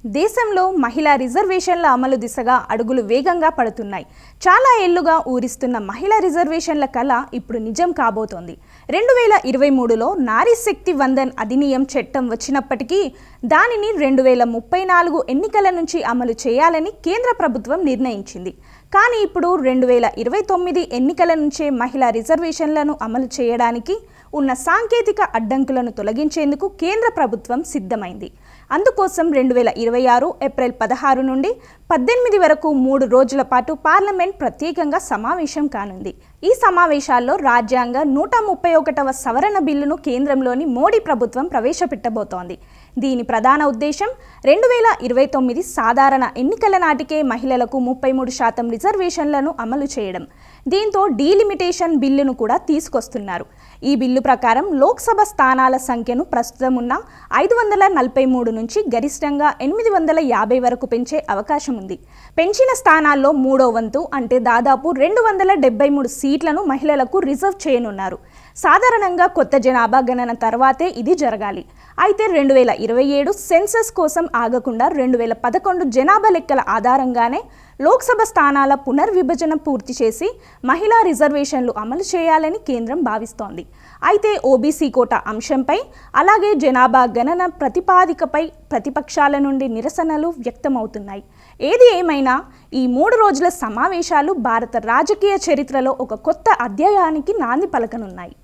దేశంలో మహిళా రిజర్వేషన్ల అమలు దిశగా అడుగులు వేగంగా పడుతున్నాయి. చాలా ఏళ్లుగా ఊరిస్తున్న మహిళా రిజర్వేషన్ల కళ ఇప్పుడు నిజం కాబోతోంది. 2023లో నారీ శక్తి వందన్ అధినియం చట్టం వచ్చినప్పటికీ దానిని 2034 ఎన్నికల నుంచి అమలు చేయాలని కేంద్ర ప్రభుత్వం నిర్ణయించింది. కానీ ఇప్పుడు 2029 ఎన్నికల నుంచే మహిళా రిజర్వేషన్లను అమలు చేయడానికి ఉన్న సాంకేతిక అడ్డంకులను తొలగించేందుకు కేంద్ర ప్రభుత్వం సిద్ధమైంది. అందుకోసం 2026 ఏప్రిల్ 16 నుండి 18 వరకు 3 రోజుల పాటు పార్లమెంట్ ప్రత్యేకంగా సమావేశం కానుంది. ఈ సమావేశాల్లో రాజ్యాంగ 131వ సవరణ బిల్లును కేంద్రంలోని మోడీ ప్రభుత్వం ప్రవేశపెట్టబోతోంది. దీని ప్రధాన ఉద్దేశం 2029 సాధారణ ఎన్నికల నాటికే మహిళలకు 33% రిజర్వేషన్లను అమలు చేయడం. దీంతో డీలిమిటేషన్ బిల్లును కూడా తీసుకొస్తున్నారు. ఈ బిల్లు ప్రకారం లోక్సభ స్థానాల సంఖ్యను ప్రస్తుతం ఉన్న 543 నుంచి గరిష్టంగా 850 వరకు పెంచే అవకాశం ఉంది. పెంచిన స్థానాల్లో మూడో వంతు అంటే దాదాపు 273 సీట్లను మహిళలకు రిజర్వ్ చేయనున్నారు. సాధారణంగా కొత్త జనాభా గణన తర్వాతే ఇది జరగాలి. అయితే 2027 సెన్సస్ కోసం ఆగకుండా 2011 జనాభా లెక్కల ఆధారంగానే లోక్సభ స్థానాల పునర్విభజన పూర్తి చేసి మహిళా రిజర్వేషన్లు అమలు చేయాలని కేంద్రం భావిస్తోంది. అయితే ఓబీసీ కోటా అంశంపై అలాగే జనాభా గణన ప్రతిపాదికపై ప్రతిపక్షాల నుండి నిరసనలు వ్యక్తమవుతున్నాయి. ఏది ఏమైనా ఈ 3 రోజుల సమావేశాలు భారత రాజకీయ చరిత్రలో ఒక కొత్త అధ్యాయానికి నాంది పలకనున్నాయి.